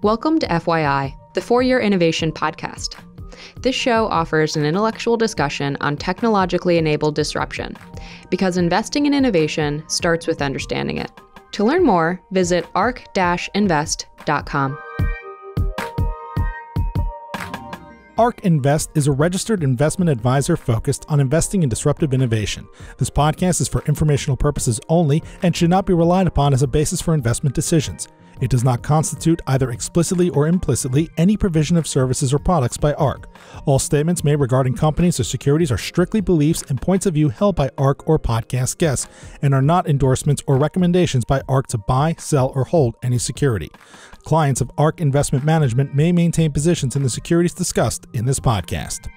Welcome to FYI, the Four-Year Innovation Podcast. This show offers an intellectual discussion on technologically enabled disruption, because investing in innovation starts with understanding it. To learn more, visit ark-invest.com. ARK Invest is a registered investment advisor focused on investing in disruptive innovation. This podcast is for informational purposes only and should not be relied upon as a basis for investment decisions. It does not constitute, either explicitly or implicitly, any provision of services or products by ARK. All statements made regarding companies or securities are strictly beliefs and points of view held by ARK or podcast guests, and are not endorsements or recommendations by ARK to buy, sell, or hold any security. Clients of ARK Investment Management may maintain positions in the securities discussed in this podcast.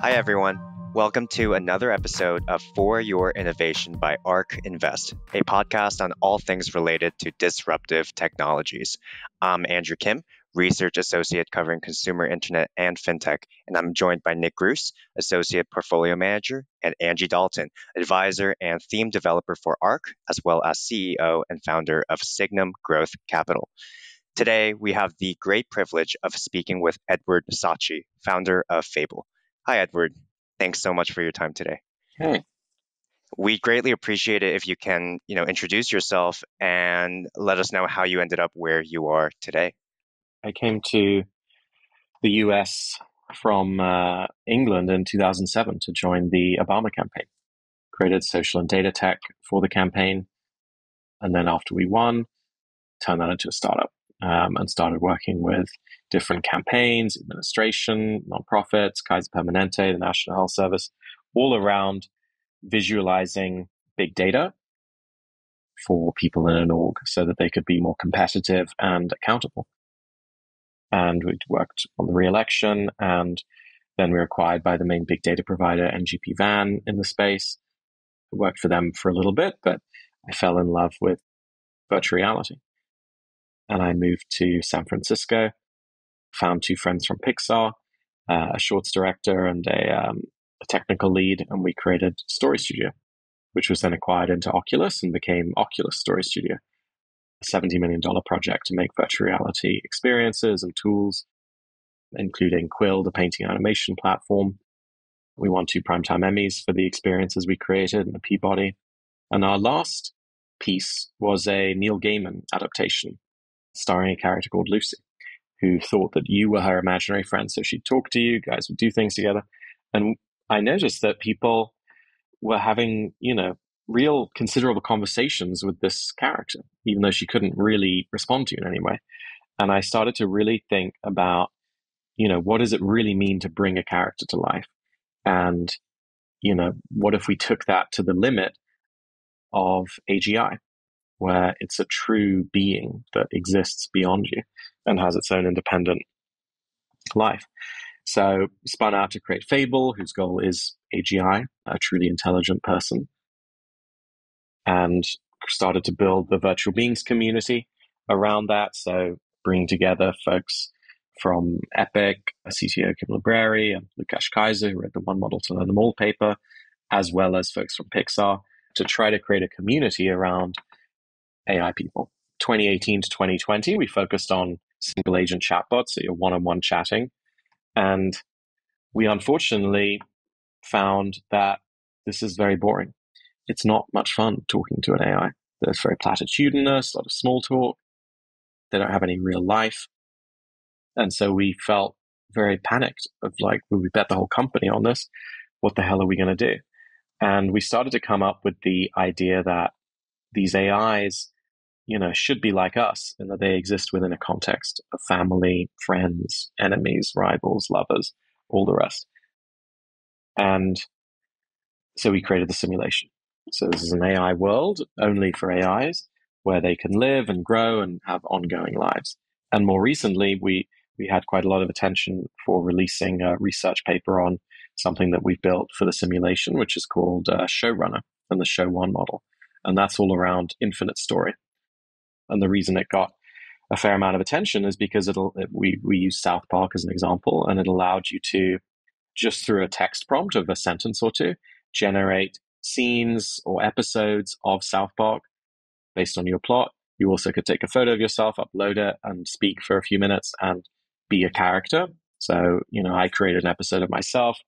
Hi, everyone. Welcome to another episode of For Your Innovation by ARK Invest, a podcast on all things related to disruptive technologies. I'm Andrew Kim, Research Associate covering consumer internet and fintech, and I'm joined by Nick Gruss, Associate Portfolio Manager, and Angie Dalton, Advisor and Theme Developer for ARK, as well as CEO and founder of Signum Growth Capital. Today, we have the great privilege of speaking with Edward Sacchi, founder of Fable. Hi, Edward. Thanks so much for your time today. Hey. We greatly appreciate it if you can, introduce yourself and let us know how you ended up where you are today. I came to the US from England in 2007 to join the Obama campaign. Created social and data tech for the campaign. And then after we won, turned that into a startup and started working with different campaigns, administration, nonprofits, Kaiser Permanente, the National Health Service, all around visualizing big data for people in an org so that they could be more competitive and accountable. And we'd worked on the re-election, and then we were acquired by the main big data provider, NGP Van, in the space. I worked for them for a little bit, but I fell in love with virtual reality. And I moved to San Francisco, found two friends from Pixar, a shorts director and a technical lead, and we created Story Studio, which was then acquired into Oculus and became Oculus Story Studio, a $70 million project to make virtual reality experiences and tools, including Quill, the painting animation platform. We won 2 Primetime Emmys for the experiences we created and a Peabody. And our last piece was a Neil Gaiman adaptation starring a character called Lucy, who thought that you were her imaginary friend. So she'd talk to you, guys would do things together. And I noticed that people were having, real considerable conversations with this character, even though she couldn't really respond to you in any way. And I started to really think about, what does it really mean to bring a character to life? And, what if we took that to the limit of AGI, where it's a true being that exists beyond you and has its own independent life. So spun out to create Fable, whose goal is AGI, a truly intelligent person, and started to build the virtual beings community around that. So bringing together folks from Epic, CTO Kim Libreri and Lukasz Kaiser, who read the One Model to Learn Them All paper, as well as folks from Pixar, to try to create a community around AI people. 2018 to 2020, we focused on single agent chatbots, so your one-on-one chatting. And we unfortunately found that this is very boring. It's not much fun talking to an AI. There's very platitudinous, a lot of small talk. They don't have any real life. And so we felt very panicked of will we bet the whole company on this? What the hell are we going to do? And we started to come up with the idea that these AIs, should be like us in that they exist within a context of family, friends, enemies, rivals, lovers, all the rest. And so we created the simulation. So this is an AI world only for AIs where they can live and grow and have ongoing lives. And more recently, we had quite a lot of attention for releasing a research paper on something that we've built for the simulation, which is called Showrunner and the Show One model. And that's all around infinite story. And the reason it got a fair amount of attention is because we use South Park as an example, and it allowed you to just through a text prompt of a sentence or two, generate scenes or episodes of South Park based on your plot. You also could take a photo of yourself, upload it, and speak for a few minutes and be a character. So, I created an episode of myself,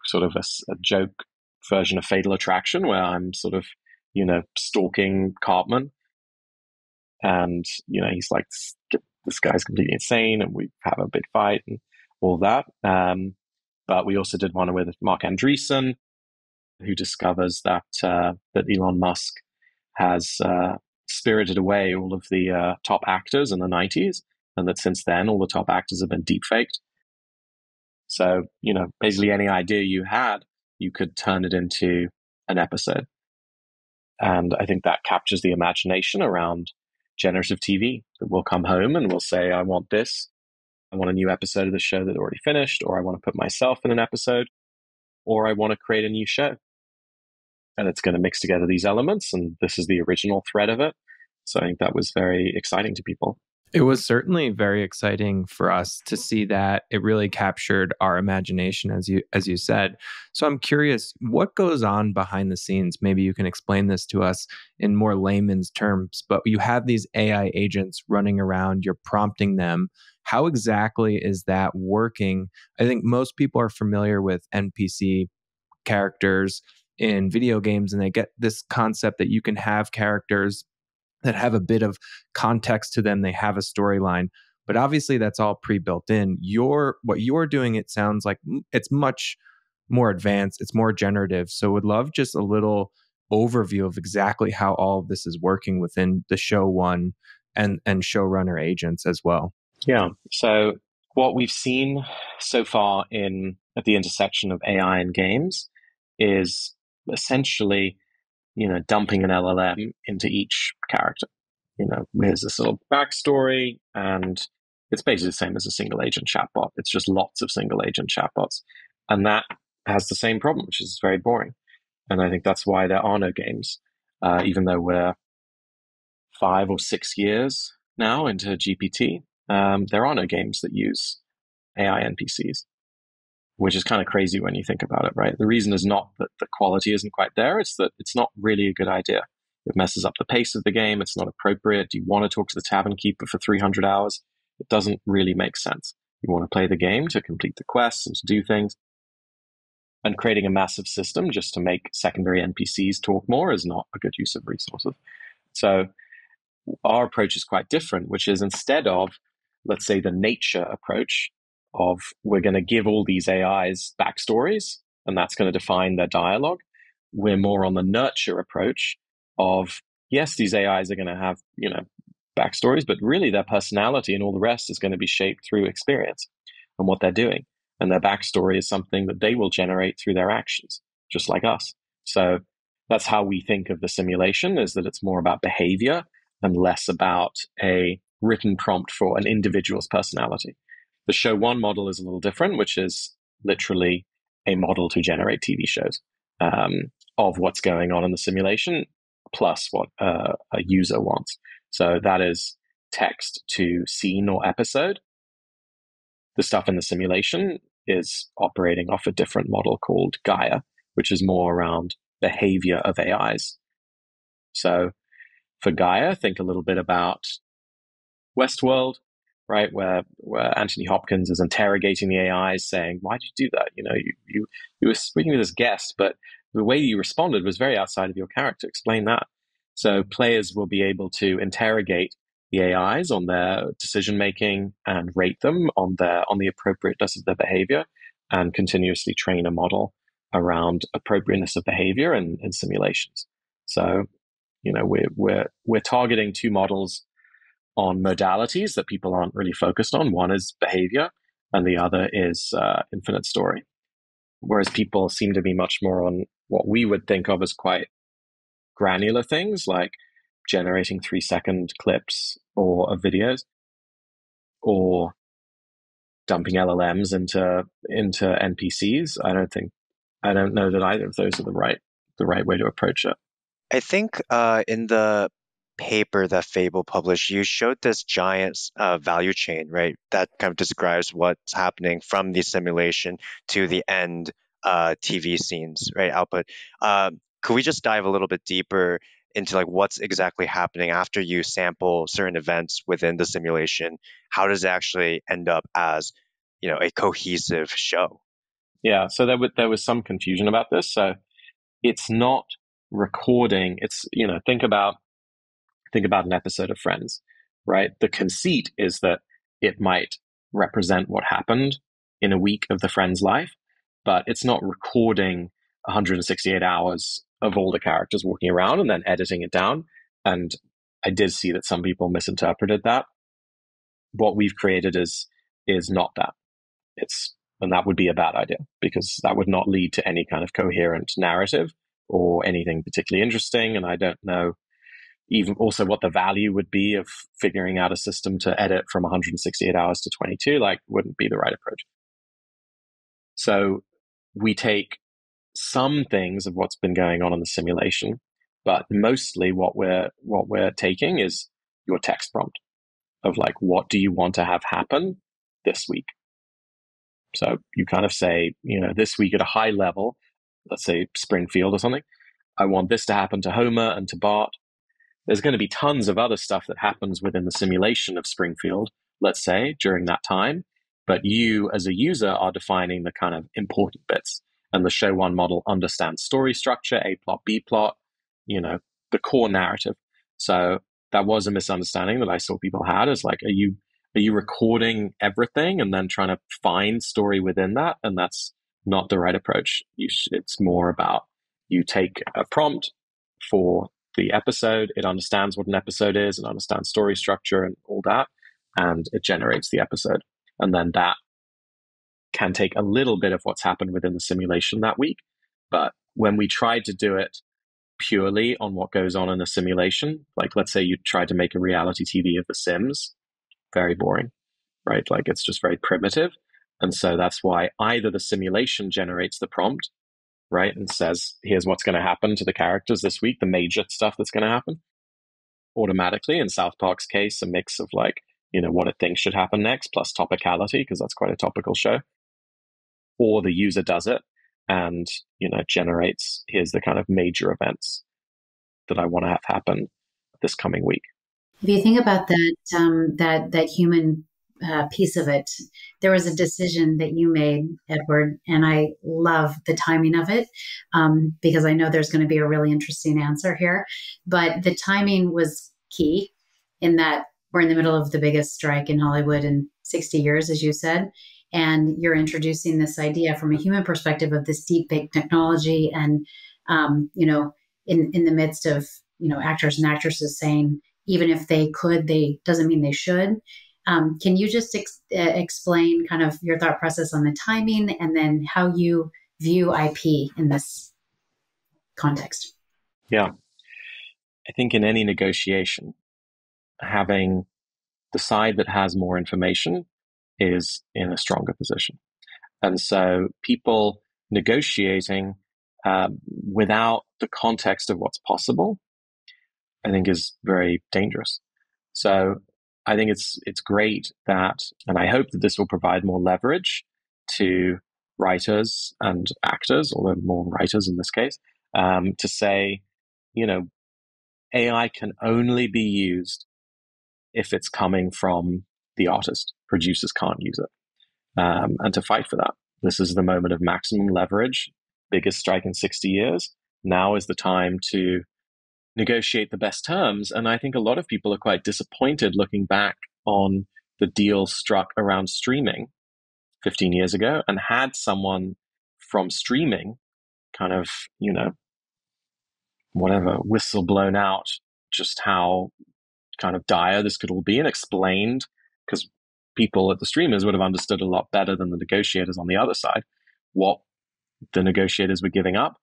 sort of a joke version of Fatal Attraction, where I'm sort of, stalking Cartman. And, he's like, this guy's completely insane, and we have a big fight and all that. But we also did one with Mark Andreessen, who discovers that Elon Musk has spirited away all of the top actors in the 90s, and that since then all the top actors have been deepfaked. So, basically any idea you had, you could turn it into an episode. And I think that captures the imagination around generative TV, that we'll come home and we'll say, I want this. I want a new episode of the show that already finished, or I want to put myself in an episode, or I want to create a new show. And it's going to mix together these elements, and this is the original thread of it. So I think that was very exciting to people. It was certainly very exciting for us to see that it really captured our imagination, as you said. So I'm curious, what goes on behind the scenes? Maybe you can explain this to us in more layman's terms, but you have these AI agents running around, you're prompting them. How exactly is that working? I think most people are familiar with NPC characters in video games, and they get this concept that you can have characters that have a bit of context to them. They have a storyline, but obviously that's all pre-built in. What you're doing, it sounds like it's much more advanced. It's more generative. So would love just a little overview of exactly how all of this is working within the Show One and showrunner agents as well. Yeah. So what we've seen so far at the intersection of AI and games is essentially dumping an LLM into each character. Here's this little backstory, and it's basically the same as a single agent chatbot. It's just lots of single agent chatbots. And that has the same problem, which is very boring. And I think that's why there are no games, even though we're 5 or 6 years now into GPT. There are no games that use AI NPCs, which is kind of crazy when you think about it, right? The reason is not that the quality isn't quite there, it's that it's not really a good idea. It messes up the pace of the game, it's not appropriate. Do you want to talk to the tavern keeper for 300 hours? It doesn't really make sense. You want to play the game to complete the quests and to do things. And creating a massive system just to make secondary NPCs talk more is not a good use of resources. So our approach is quite different, which is instead of, let's say, the nature approach of we're going to give all these AIs backstories and that's going to define their dialogue, we're more on the nurture approach of, yes, these AIs are going to have, backstories, but really their personality and all the rest is going to be shaped through experience and what they're doing. And their backstory is something that they will generate through their actions, just like us. So that's how we think of the simulation, is that it's more about behavior and less about a written prompt for an individual's personality. The Show One model is a little different, which is literally a model to generate TV shows of what's going on in the simulation, plus what a user wants. So that is text to scene or episode. The stuff in the simulation is operating off a different model called Gaia, which is more around behavior of AIs. So for Gaia, think a little bit about Westworld, right, where Anthony Hopkins is interrogating the AIs, saying, "Why did you do that? You were speaking to this guest, but the way you responded was very outside of your character. Explain that." So players will be able to interrogate the AIs on their decision making and rate them on the appropriateness of their behavior, and continuously train a model around appropriateness of behavior in simulations. So, we're targeting two models on modalities that people aren't really focused on. One is behavior, and the other is infinite story. Whereas people seem to be much more on what we would think of as quite granular things, like generating 3-second clips of videos, or dumping LLMs into NPCs. I don't know that either of those are the right way to approach it. I think in the paper that Fable published, you showed this giant value chain, right? That kind of describes what's happening from the simulation to the end TV scenes, right? Output. Could we just dive a little bit deeper into like what's exactly happening after you sample certain events within the simulation? How does it actually end up as, a cohesive show? Yeah, so there was some confusion about this. So it's not recording. It's, think about an episode of Friends, right? The conceit is that it might represent what happened in a week of the Friends life, but it's not recording 168 hours of all the characters walking around and then editing it down. And I did see that some people misinterpreted that. What we've created is not that. And that would be a bad idea, because that would not lead to any kind of coherent narrative or anything particularly interesting. And I don't know even also what the value would be of figuring out a system to edit from 168 hours to 22, wouldn't be the right approach. So we take some things of what's been going on in the simulation, but mostly what we're taking is your text prompt of what do you want to have happen this week? So you kind of say, this week at a high level, let's say Springfield or something, I want this to happen to Homer and to Bart. There's going to be tons of other stuff that happens within the simulation of Springfield, let's say, during that time. But you, as a user, are defining the kind of important bits. And the show one model understands story structure, A plot, B plot, the core narrative. So that was a misunderstanding that I saw people had, is are you recording everything and then trying to find story within that? And that's not the right approach. It's more about, you take a prompt for the episode, it understands what an episode is, and understands story structure and all that, and it generates the episode. And then that can take a little bit of what's happened within the simulation that week. But when we tried to do it purely on what goes on in a simulation, let's say you tried to make a reality TV of The Sims, very boring, right? It's just very primitive. And so that's why either the simulation generates the prompt, right, and says, here's what's going to happen to the characters this week, the major stuff that's going to happen automatically. In South Park's case, a mix of what it thinks should happen next, plus topicality, because that's quite a topical show. Or the user does it and, generates, here's the kind of major events that I want to have happen this coming week. If you think about that human piece of it, there was a decision that you made, Edward, and I love the timing of it, because I know there's going to be a really interesting answer here. But the timing was key in that we're in the middle of the biggest strike in Hollywood in 60 years, as you said. And you're introducing this idea from a human perspective of this deep fake technology, and in the midst of actors and actresses saying, even if they could, they doesn't mean they should. Can you just explain kind of your thought process on the timing, and then how you view IP in this context? Yeah. I think in any negotiation, having the side that has more information is in a stronger position. And so people negotiating without the context of what's possible, I think is very dangerous. So I think it's great that, and I hope that this will provide more leverage to writers and actors, although more writers in this case, to say, AI can only be used if it's coming from the artist. Producers can't use it. And to fight for that. This is the moment of maximum leverage, biggest strike in 60 years. Now is the time to negotiate the best terms. And I think a lot of people are quite disappointed looking back on the deal struck around streaming 15 years ago, and had someone from streaming kind of, whatever, whistle blown out just how kind of dire this could all be, and explained, because people at the streamers would have understood a lot better than the negotiators on the other side what the negotiators were giving up.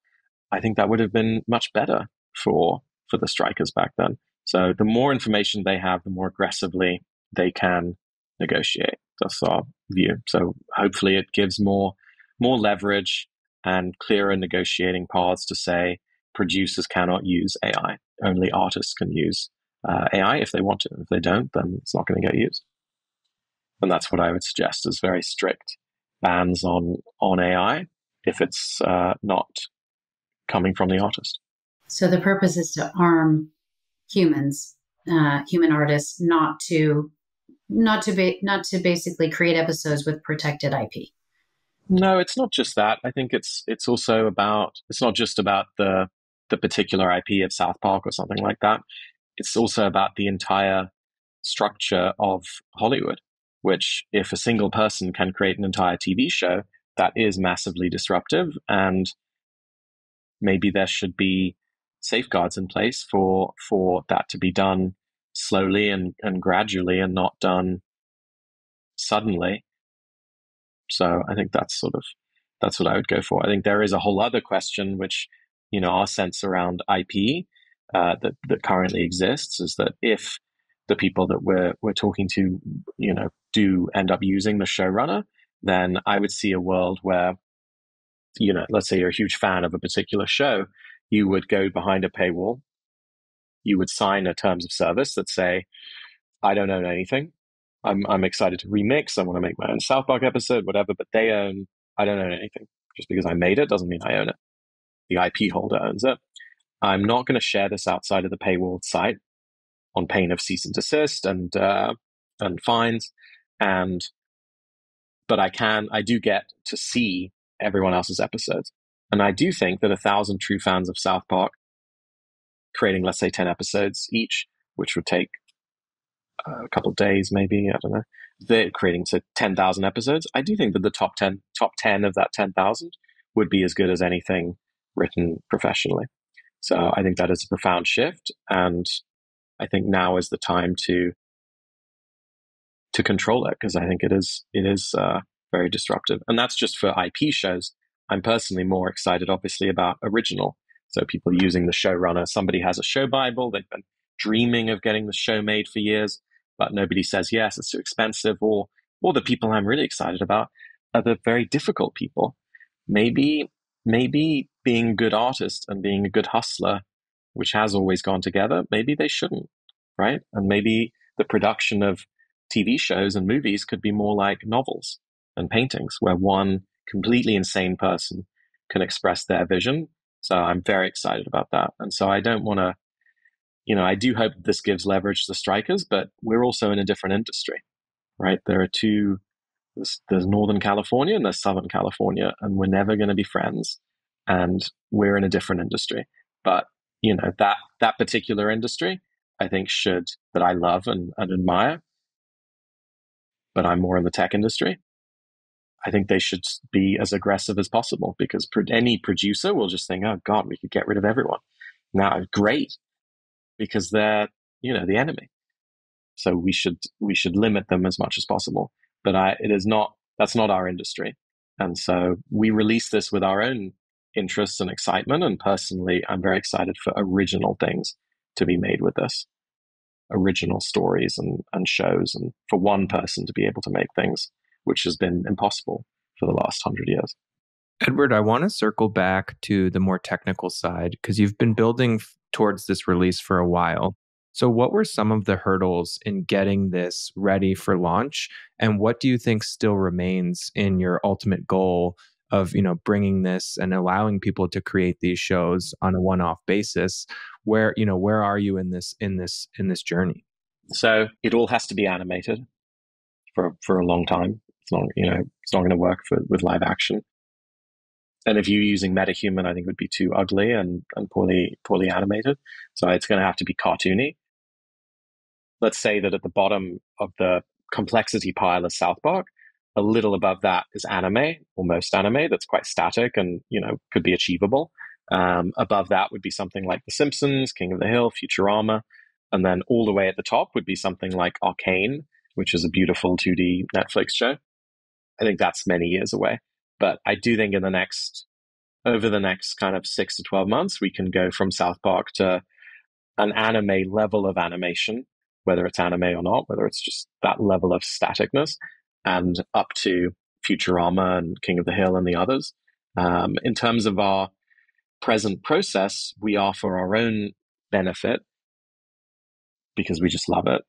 I think that would have been much better for the strikers back then. So the more information they have, the more aggressively they can negotiate. That's our view. So hopefully it gives more leverage and clearer negotiating paths to say producers cannot use AI. Only artists can use AI if they want to. If they don't, then it's not going to get used. And that's what I would suggest is very strict bans on AI if it's not coming from the artist. So the purpose is to arm humans, human artists, not to basically create episodes with protected IP. No, it's not just that. I think it's also about, it's not just about the particular IP of South Park or something like that. It's also about the entire structure of Hollywood, which if a single person can create an entire TV show, that is massively disruptive. And maybe there should be safeguards in place for that to be done slowly and gradually and not done suddenly. So I think that's what I would go for. I think there is a whole other question, which, our sense around IP that currently exists is that if the people that we're talking to, do end up using the showrunner, then I would see a world where, let's say you're a huge fan of a particular show, you would go behind a paywall, you would sign a terms of service that say, I don't own anything. I'm excited to remix. I want to make my own South Park episode, whatever, but I don't own anything. Just because I made it doesn't mean I own it. The IP holder owns it. I'm not going to share this outside of the paywall site on pain of cease and desist and fines. But I do get to see everyone else's episodes. And I do think that 1,000 true fans of South Park creating, let's say, 10 episodes each, which would take a couple of days, maybe, I don't know. They're creating 10,000 episodes. I do think that the top 10 of that 10,000 would be as good as anything written professionally. So I think that is a profound shift. And I think now is the time to control it, because I think it is very disruptive. And that's just for IP shows. I'm personally more excited, obviously, about original. So people using the showrunner. Somebody has a show Bible. They've been dreaming of getting the show made for years, but nobody says yes, it's too expensive. Or the people I'm really excited about are the very difficult people. Maybe being a good artist and being a good hustler, which has always gone together, maybe they shouldn't, right? And maybe the production of TV shows and movies could be more like novels and paintings, where one completely insane person can express their vision. So I'm very excited about that. And so I don't want to, I do hope this gives leverage to strikers, but we're also in a different industry, right? There are there's Northern California and there's Southern California, and we're never going to be friends. And we're in a different industry. But, that particular industry, I think that I love and admire, but I'm more in the tech industry. I think they should be as aggressive as possible, because any producer will just think, oh God, we could get rid of everyone. Now, great, because they're, the enemy. So we should limit them as much as possible. But that's not our industry. And so we release this with our own interests and excitement. And personally, I'm very excited for original things to be made with this. Original stories and shows, and for one person to be able to make things, which has been impossible for the last 100 years. Edward, I want to circle back to the more technical side, because you've been building towards this release for a while. So what were some of the hurdles in getting this ready for launch? And what do you think still remains in your ultimate goal of, bringing this and allowing people to create these shows on a one-off basis? Where are you in this journey? So it all has to be animated for a long time. It's not going to work with live action. And if you're using MetaHuman, I think it would be too ugly and poorly animated. So it's going to have to be cartoony. Let's say that at the bottom of the complexity pile is South Park. A little above that is anime, or most anime, that's quite static and, could be achievable. Above that would be something like The Simpsons, King of the Hill, Futurama. And then all the way at the top would be something like Arcane, which is a beautiful 2D Netflix show. I think that's many years away. But I do think over the next kind of 6 to 12 months, we can go from South Park to an anime level of animation, whether it's anime or not, whether it's just that level of staticness, and up to Futurama and King of the Hill and the others. In terms of our present process, we are, for our own benefit, because we just love it.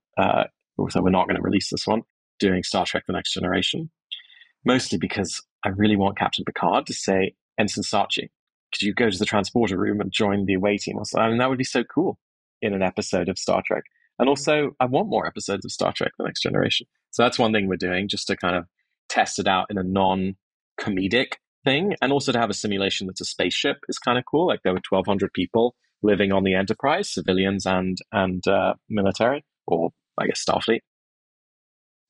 So we're not going to release this one, doing Star Trek The Next Generation. Mostly because I really want Captain Picard to say, Ensign Saatchi, could you go to the transporter room and join the away team? I mean, that would be so cool in an episode of Star Trek. And also, I want more episodes of Star Trek The Next Generation. So that's one thing we're doing, just to kind of test it out in a non-comedic thing. And also to have a simulation that's a spaceship is kind of cool. Like there were 1,200 people living on the Enterprise, civilians and military, or I guess Starfleet.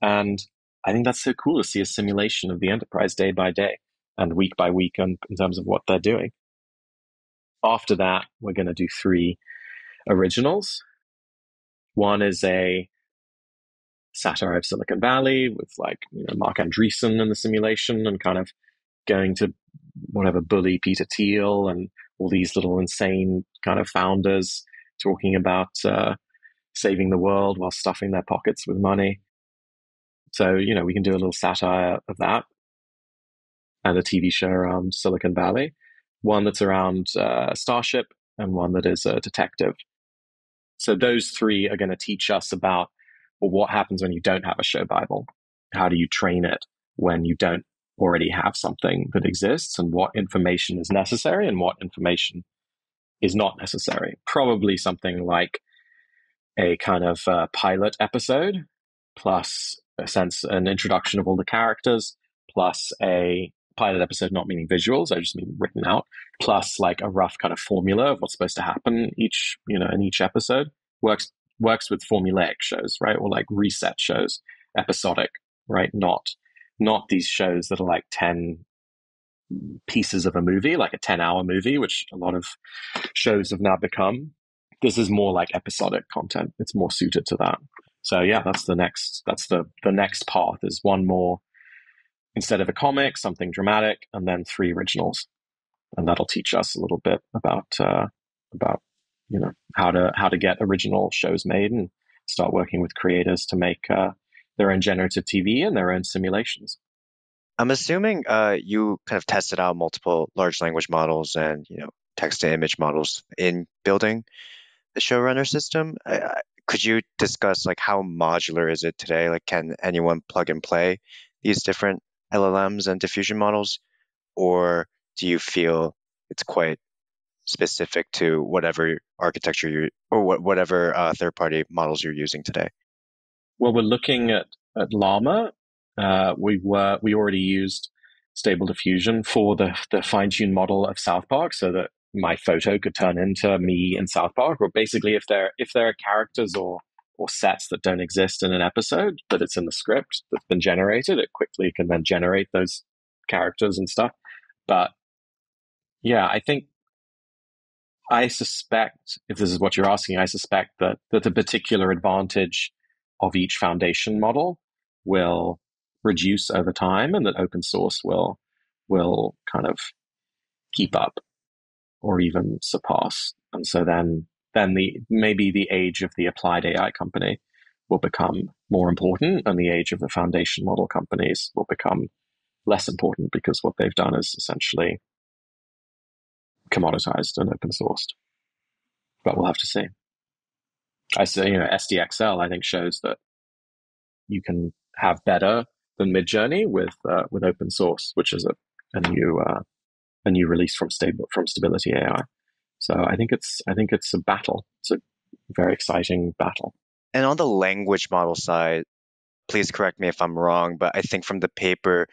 And I think that's so cool to see a simulation of the Enterprise day by day and week by week in terms of what they're doing. After that, we're going to do 3 originals. One is a satire of Silicon Valley with Mark Andreessen in the simulation and kind of going to whatever bully Peter Thiel and all these little insane kind of founders talking about saving the world while stuffing their pockets with money. So, we can do a little satire of that and a TV show around Silicon Valley, one that's around Starship and one that is a detective. So those 3 are going to teach us about what happens when you don't have a show Bible. How do you train it when you don't already have something that exists, and what information is necessary and what information is not necessary. Probably something like a kind of pilot episode plus an introduction of all the characters, plus a pilot episode, not meaning visuals, I just mean written out, plus like a rough kind of formula of what's supposed to happen in each episode. Works with formulaic shows, right? Or like reset shows, episodic, right? Not these shows that are like 10 pieces of a movie, like a 10-hour movie, which a lot of shows have now become. This is more like episodic content. It's more suited to that. So yeah, that's the next path, is one more, instead of a comic, something dramatic, and then 3 originals. And that'll teach us a little bit about how to get original shows made and start working with creators to make their own generative TV and their own simulations. I'm assuming you kind of tested out multiple large language models and text to image models in building the showrunner system. Could you discuss like how modular is it today? Like, can anyone plug and play these different LLMs and diffusion models, or do you feel it's quite specific to whatever architecture whatever third-party models you're using today? Well, we're looking at Llama. We already used Stable Diffusion for the fine-tuned model of South Park, so that my photo could turn into me in South Park. Or basically, if there are characters or sets that don't exist in an episode, but it's in the script that's been generated, it quickly can then generate those characters and stuff. But yeah, I suspect, if this is what you're asking, I suspect that the particular advantage of each foundation model will reduce over time, and that open source will kind of keep up or even surpass. And so then maybe the age of the applied AI company will become more important, and the age of the foundation model companies will become less important, because what they've done is essentially commoditized and open sourced. But we'll have to see. I say, SDXL, I think, shows that you can have better than Midjourney with open source, which is a new release from Stability AI. So I think it's a battle. It's a very exciting battle. And on the language model side, please correct me if I'm wrong, but I think from the paper,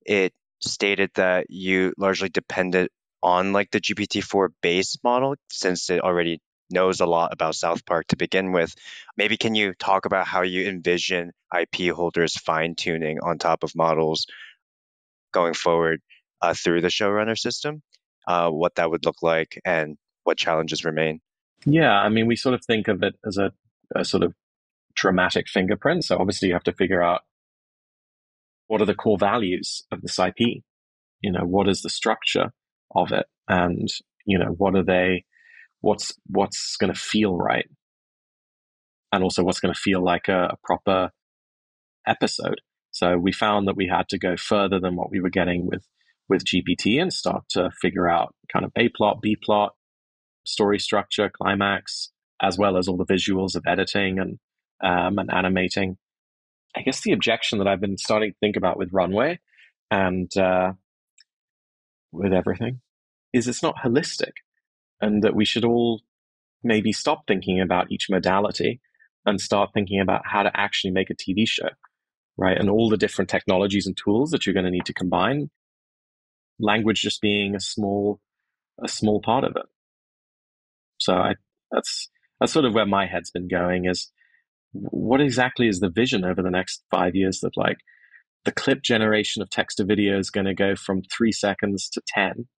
it stated that you largely depended on like the GPT-4 base model, since it already knows a lot about South Park to begin with. Maybe can you talk about how you envision IP holders fine-tuning on top of models going forward through the showrunner system, what that would look like and what challenges remain? Yeah, I mean, we sort of think of it as a sort of dramatic fingerprint. So obviously you have to figure out what are the core values of this IP, what is the structure of it, and, what are they, what's going to feel right, and also what's going to feel like a proper episode. So we found that we had to go further than what we were getting with GPT and start to figure out kind of A plot, B plot, story structure, climax, as well as all the visuals of editing and animating. I guess the objection that I've been starting to think about with Runway and with everything is it's not holistic, and that we should all maybe stop thinking about each modality and start thinking about how to actually make a TV show, right? And all the different technologies and tools that you're going to need to combine, language just being a small part of it. So that's sort of where my head's been going, is what exactly is the vision over the next 5 years, that like the clip generation of text to video is going to go from 3 seconds to 10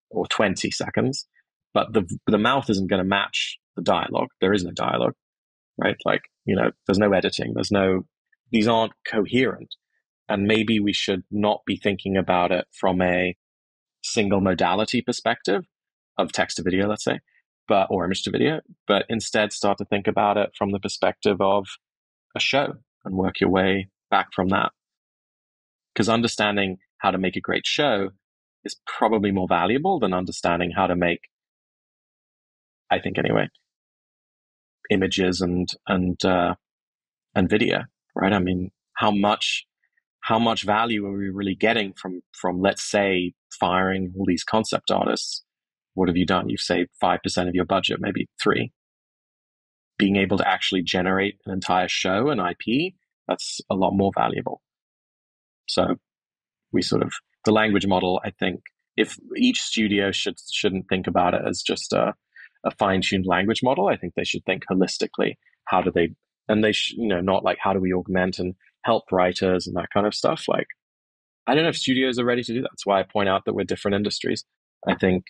or 20 seconds, but the mouth isn't going to match the dialogue. There is no dialogue, right? Like, there's no editing. These aren't coherent. And maybe we should not be thinking about it from a single modality perspective of text to video, let's say, or image to video, but instead start to think about it from the perspective of a show and work your way back from that. Because understanding how to make a great show is probably more valuable than understanding how to make, I think anyway, images and video, right? I mean, how much value are we really getting from let's say firing all these concept artists? What have you done? You've saved 5% of your budget, maybe 3%. Being able to actually generate an entire show, an IP, that's a lot more valuable. So the language model, I think, if each studio shouldn't think about it as just a fine-tuned language model, I think they should think holistically. How do they, and they not like, how do we augment and help writers and that kind of stuff? Like, I don't know if studios are ready to do that. That's why I point out that we're different industries. I think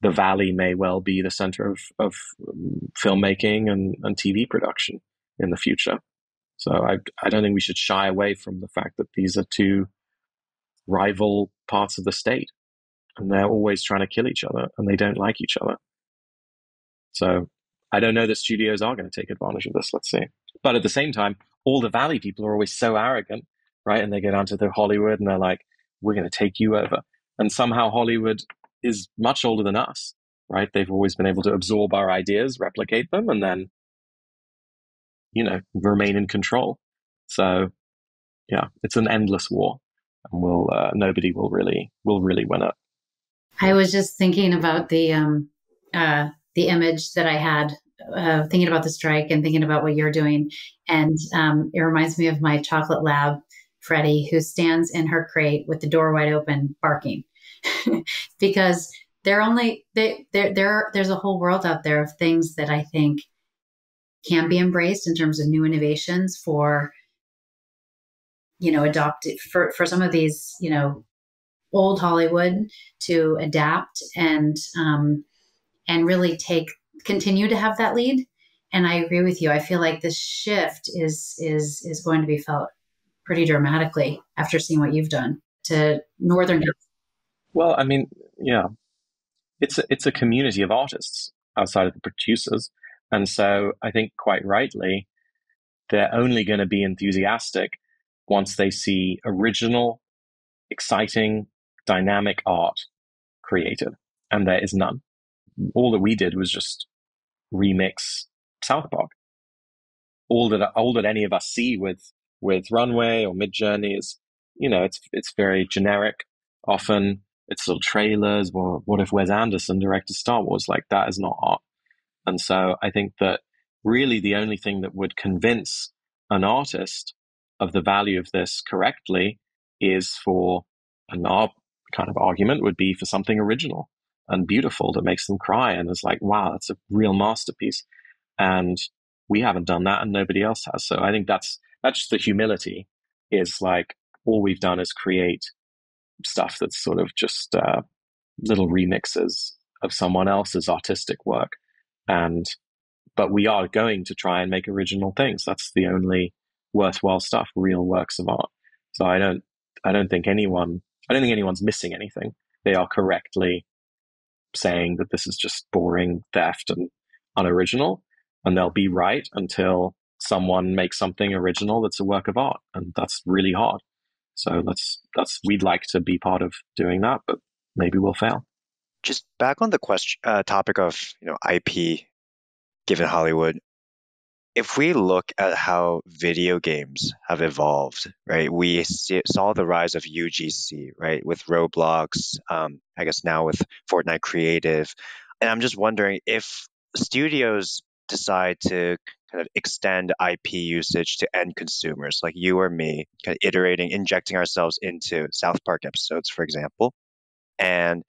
the Valley may well be the center of filmmaking and TV production in the future. So I don't think we should shy away from the fact that these are two rival parts of the state, and they're always trying to kill each other, and they don't like each other. So I don't know that studios are going to take advantage of this, let's see. But at the same time, all the Valley people are always so arrogant, right? And they go down to the Hollywood and they're like, we're going to take you over. And somehow Hollywood is much older than us, right? They've always been able to absorb our ideas, replicate them, and then, remain in control. So yeah, it's an endless war, and nobody will really win it. I was just thinking about the image that I had, thinking about the strike and thinking about what you're doing. And it reminds me of my chocolate lab, Freddie, who stands in her crate with the door wide open, barking. Because there's a whole world out there of things that I think can be embraced in terms of new innovations for, adopted for some of these, old Hollywood to adapt and really continue to have that lead. And I agree with you. I feel like this shift is going to be felt pretty dramatically after seeing what you've done to Northern. Well, I mean, yeah, it's a community of artists outside of the producers. And so I think quite rightly, they're only going to be enthusiastic once they see original, exciting, dynamic art created. And there is none. All that we did was just remix South Park. All that any of us see with Runway or Midjourney is, it's very generic. Often it's little trailers. Well, what if Wes Anderson directed Star Wars? Like, that is not art. And so I think that really the only thing that would convince an artist of the value of this correctly is for, and our kind of argument would be for something original and beautiful that makes them cry and is like, wow, that's a real masterpiece. And we haven't done that and nobody else has. So I think that's just the humility, is like, all we've done is create stuff that's sort of just little remixes of someone else's artistic work. But we are going to try and make original things. That's the only worthwhile stuff, real works of art. So I don't think anyone's missing anything. They are correctly saying that this is just boring theft and unoriginal, and they'll be right until someone makes something original that's a work of art, and that's really hard. So we'd like to be part of doing that, but maybe we'll fail. Just back on the topic of IP. given Hollywood. If we look at how video games have evolved, right, saw the rise of UGC, right, with Roblox, I guess now with Fortnite Creative. And I'm just wondering if studios decide to kind of extend IP usage to end consumers, like you or me, kind of iterating, injecting ourselves into South Park episodes, for example. And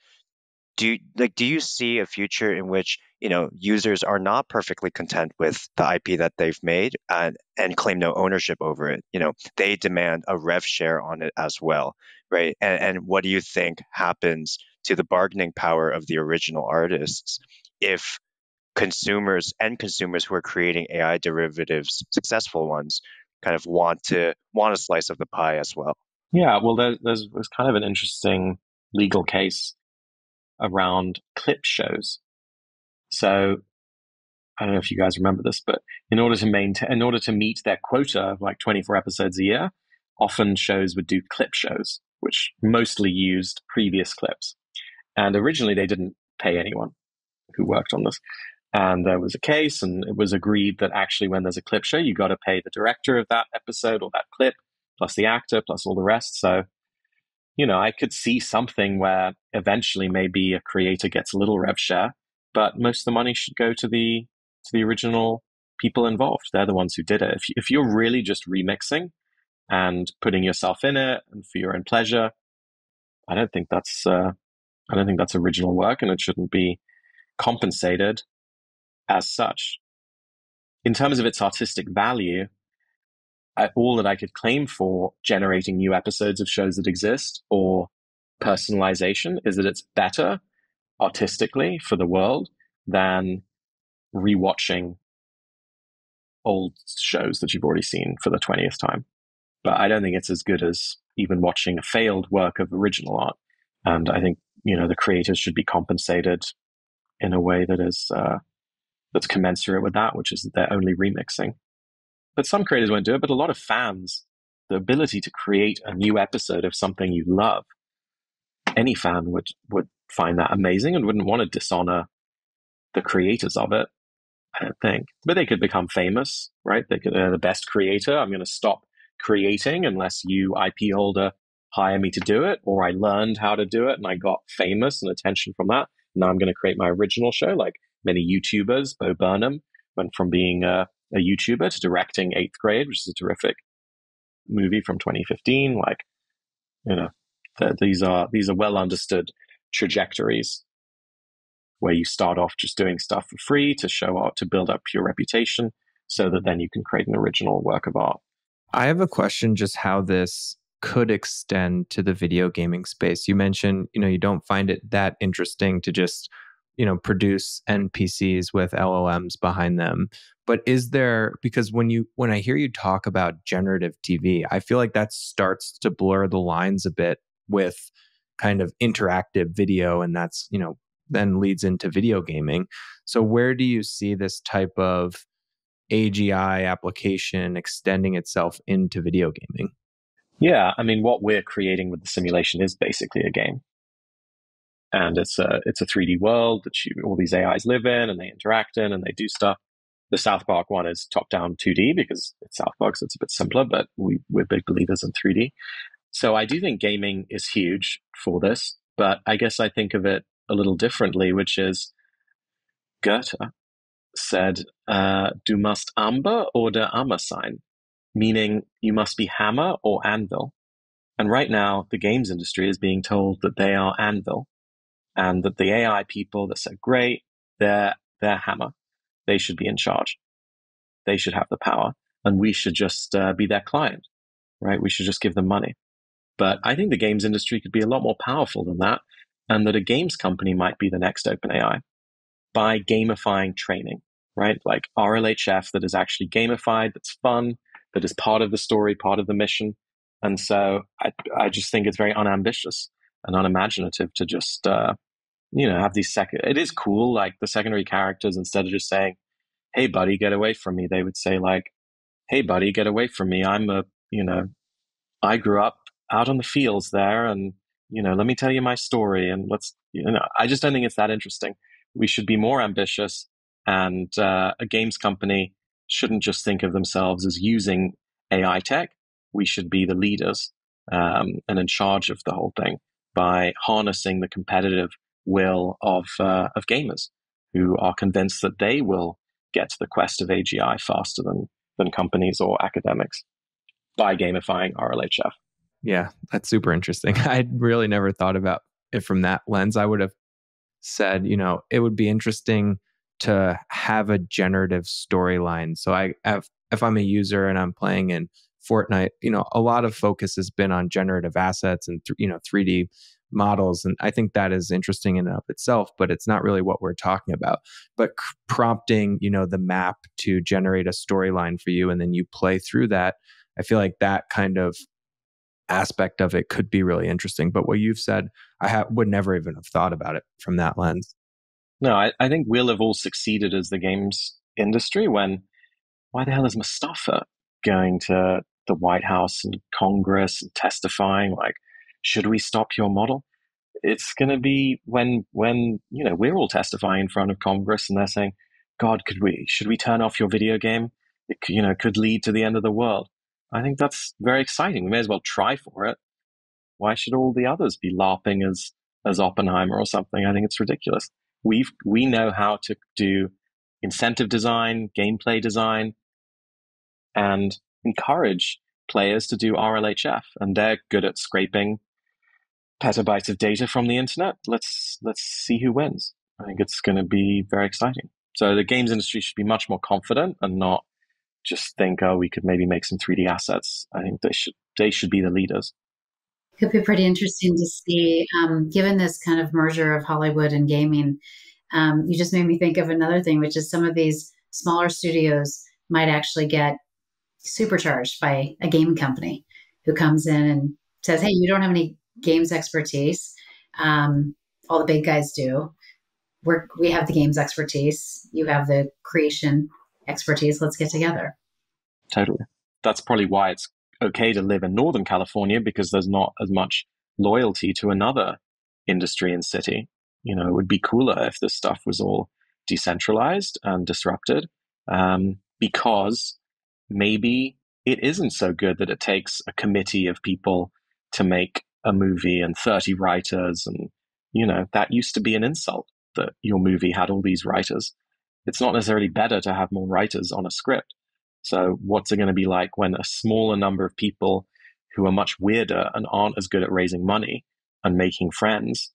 do you see a future in which users are not perfectly content with the IP that they've made and claim no ownership over it? They demand a rev share on it as well, right? And what do you think happens to the bargaining power of the original artists if consumers who are creating AI derivatives, successful ones, kind of want a slice of the pie as well? Yeah, well, there's kind of an interesting legal case around clip shows. So I don't know if you guys remember this, but in order to meet their quota of like 24 episodes a year, often shows would do clip shows, which mostly used previous clips. And originally they didn't pay anyone who worked on this. And there was a case, and it was agreed that actually when there's a clip show, you got to pay the director of that episode or that clip, plus the actor, plus all the rest. So, I could see something where eventually maybe a creator gets a little rev share, but most of the money should go to the original people involved. They're the ones who did it. If you're really just remixing and putting yourself in it and for your own pleasure, I don't think that's original work, and it shouldn't be compensated as such. In terms of its artistic value, all that I could claim for generating new episodes of shows that exist or personalization is that it's better artistically for the world than rewatching old shows that you've already seen for the 20th time. But I don't think it's as good as even watching a failed work of original art. And I think, the creators should be compensated in a way that is that's commensurate with that, which is that they're only remixing. But some creators won't do it, but a lot of fans, the ability to create a new episode of something you love, any fan would find that amazing and wouldn't want to dishonor the creators of it, I don't think. But they could become famous, right? They're the best creator. I'm going to stop creating unless you, IP holder, hire me to do it, or I learned how to do it and I got famous and attention from that. Now I'm going to create my original show, like many YouTubers. Bo Burnham went from being a YouTuber to directing Eighth Grade, which is a terrific movie from 2015. Like, these are well understood trajectories where you start off just doing stuff for free to show up, to build up your reputation, so that then you can create an original work of art. I have a question, just how this could extend to the video gaming space. You mentioned, you don't find it that interesting to just, produce NPCs with LLMs behind them. But is there, because when I hear you talk about generative TV, I feel like that starts to blur the lines a bit with kind of interactive video, and that's, then leads into video gaming. So where do you see this type of AGI application extending itself into video gaming? Yeah, I mean, what we're creating with the simulation is basically a game. And it's a 3D world that all these AIs live in and they interact in and they do stuff. The South Park one is top-down 2D because it's South Park, so it's a bit simpler, but we're big believers in 3D. So I do think gaming is huge for this, but I guess I think of it a little differently, which is Goethe said, du musst Amber oder Hammer sein, meaning you must be hammer or anvil. And right now, the games industry is being told that they are anvil, and that the AI people that said, great, they're hammer. They should be in charge. They should have the power, and we should just be their client, right? We should just give them money. But I think the games industry could be a lot more powerful than that, and that a games company might be the next OpenAI by gamifying training, right? Like RLHF that is actually gamified, that's fun, that is part of the story, part of the mission. And so I just think it's very unambitious and unimaginative to just, have these it is cool, like the secondary characters, instead of just saying, hey, buddy, get away from me, they would say like, hey, buddy, get away from me. I grew up out on the fields there, and, let me tell you my story, and I just don't think it's that interesting. We should be more ambitious And a games company shouldn't just think of themselves as using AI tech. We should be the leaders and in charge of the whole thing by harnessing the competitive will of gamers who are convinced that they will get to the quest of AGI faster than companies or academics by gamifying RLHF. Yeah, that's super interesting. I'd really never thought about it from that lens. I would have said, it would be interesting to have a generative storyline. So if I'm a user and I'm playing in Fortnite, a lot of focus has been on generative assets and 3D models, and I think that is interesting in and of itself, but it's not really what we're talking about. But prompting, the map to generate a storyline for you, and then you play through that. I feel like that kind of aspect of it could be really interesting. But what you've said, would never even have thought about it from that lens. No, I think we'll have all succeeded as the games industry when, why the hell is Mustafa going to the White House and Congress and testifying like, should we stop your model? It's going to be when we're all testifying in front of Congress and they're saying, God, should we turn off your video game? It could lead to the end of the world. I think that's very exciting. We may as well try for it. Why should all the others be LARPing as Oppenheimer or something? I think it's ridiculous. We know how to do incentive design, gameplay design, and encourage players to do RLHF, and they're good at scraping petabytes of data from the internet. Let's see who wins. I think it's going to be very exciting. So the games industry should be much more confident and not just think, we could maybe make some 3D assets. I think they should be the leaders. It could be pretty interesting to see, given this kind of merger of Hollywood and gaming. You just made me think of another thing, which is some of these smaller studios might actually get supercharged by a game company who comes in and says, hey, you don't have any games expertise. All the big guys do. We have the games expertise. You have the creation expertise. Let's get together. Totally. That's probably why it's okay to live in Northern California, because there's not as much loyalty to another industry and city. It would be cooler if this stuff was all decentralized and disrupted, because maybe it isn't so good that it takes a committee of people to make a movie and 30 writers. And, that used to be an insult that your movie had all these writers. It's not necessarily better to have more writers on a script. So what's it going to be like when a smaller number of people who are much weirder and aren't as good at raising money and making friends,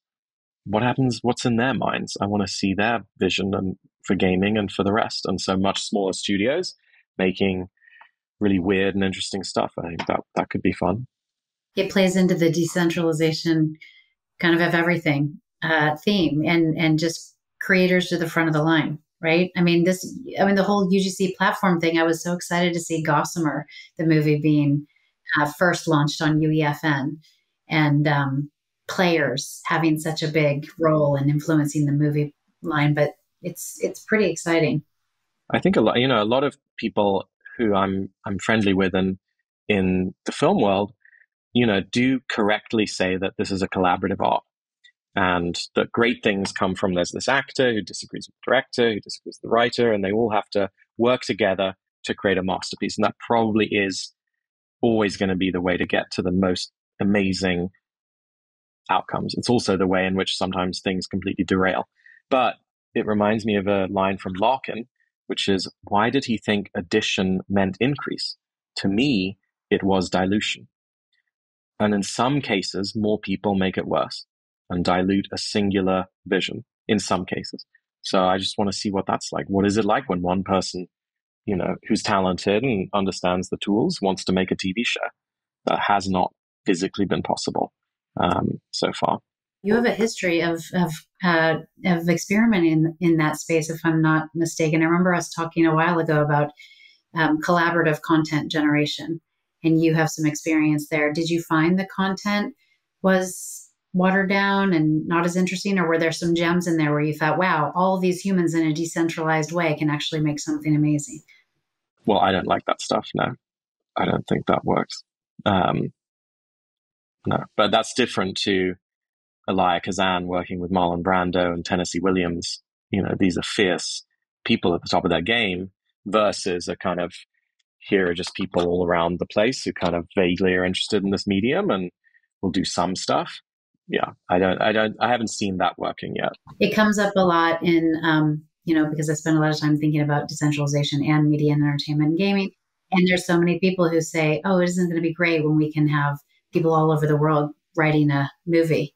what happens? What's in their minds? I want to see their vision and for gaming and for the rest. And so much smaller studios making really weird and interesting stuff. I think that could be fun. It plays into the decentralization kind of everything theme and just creators to the front of the line. Right. The whole UGC platform thing, I was so excited to see Gossamer, the movie, being first launched on UEFN, and players having such a big role in influencing the movie line. But it's pretty exciting. I think a lot of people who I'm friendly with in the film world, do correctly say that this is a collaborative art. And that great things come from, there's this actor who disagrees with the director, who disagrees with the writer, and they all have to work together to create a masterpiece. And that probably is always going to be the way to get to the most amazing outcomes. It's also the way in which sometimes things completely derail. But it reminds me of a line from Larkin, which is, why did he think addition meant increase? To me, it was dilution. And in some cases, more people make it worse and dilute a singular vision in some cases. So I just want to see what that's like. What is it like when one person, who's talented and understands the tools, wants to make a TV show that has not physically been possible so far? You have a history of experimenting in that space, if I'm not mistaken. I remember us talking a while ago about collaborative content generation, and you have some experience there. Did you find the content was watered down and not as interesting, or were there some gems in there where you thought, wow, all these humans in a decentralized way can actually make something amazing? Well, I don't like that stuff. No, I don't think that works. No, but that's different to Elia Kazan working with Marlon Brando and Tennessee Williams. These are fierce people at the top of their game versus a kind of, here are just people all around the place who kind of vaguely are interested in this medium and will do some stuff. Yeah, I haven't seen that working yet. It comes up a lot in, because I spend a lot of time thinking about decentralization and media and entertainment and gaming. And there's so many people who say, oh, it isn't going to be great when we can have people all over the world writing a movie.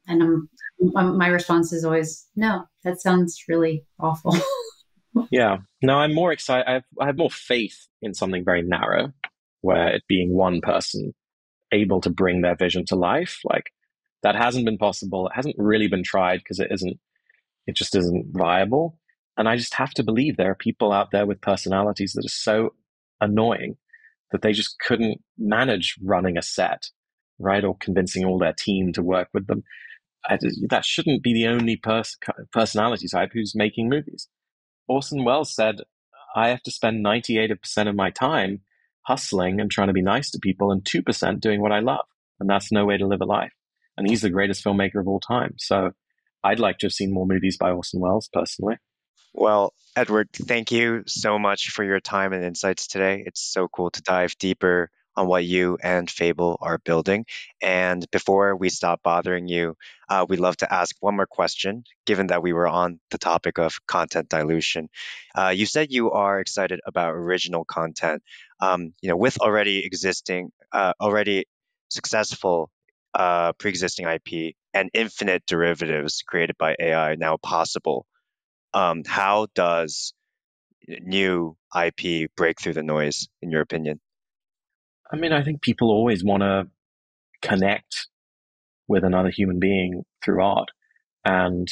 And my response is always, no, that sounds really awful. Yeah, no, I'm more excited. I have more faith in something very narrow, where it being one person able to bring their vision to life. Like, that hasn't been possible. It hasn't really been tried because it just isn't viable. And I just have to believe there are people out there with personalities that are so annoying that they just couldn't manage running a set, right? Or convincing all their team to work with them. That shouldn't be the only personality type who's making movies. Orson Welles said, I have to spend 98% of my time hustling and trying to be nice to people and 2% doing what I love. And that's no way to live a life. And he's the greatest filmmaker of all time. So I'd like to have seen more movies by Orson Welles personally. Well, Edward, thank you so much for your time and insights today. It's so cool to dive deeper on what you and Fable are building. And before we stop bothering you, we'd love to ask one more question, given that we were on the topic of content dilution. You said you are excited about original content. With already successful pre-existing IP and infinite derivatives created by AI now possible, how does new IP break through the noise, in your opinion? I mean, I think people always want to connect with another human being through art. And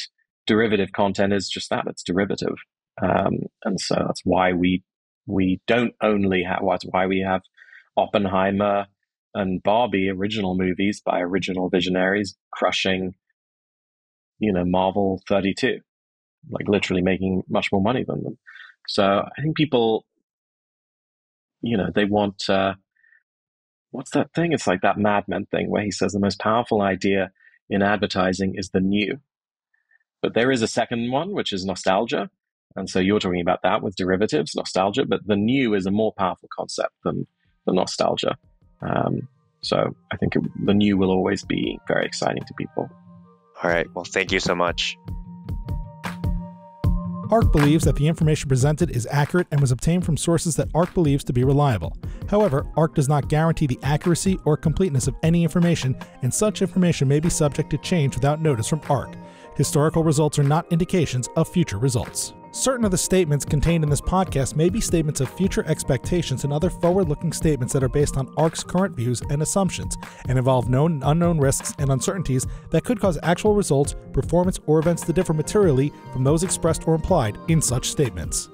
derivative content is just that, it's derivative. And so that's why we don't only have, that's why we have Oppenheimer and Barbie original movies by original visionaries crushing, Marvel 32, like literally making much more money than them. So I think people, they want, what's that thing? It's like that Mad Men thing where he says the most powerful idea in advertising is the new. But there is a second one, which is nostalgia. And so you're talking about that with derivatives, nostalgia, but the new is a more powerful concept than the nostalgia. So I think the new will always be very exciting to people. All right. Well, thank you so much. ARK believes that the information presented is accurate and was obtained from sources that ARK believes to be reliable. However, ARK does not guarantee the accuracy or completeness of any information, and such information may be subject to change without notice from ARK. Historical results are not indications of future results. Certain of the statements contained in this podcast may be statements of future expectations and other forward-looking statements that are based on ARK's current views and assumptions, and involve known and unknown risks and uncertainties that could cause actual results, performance, or events to differ materially from those expressed or implied in such statements.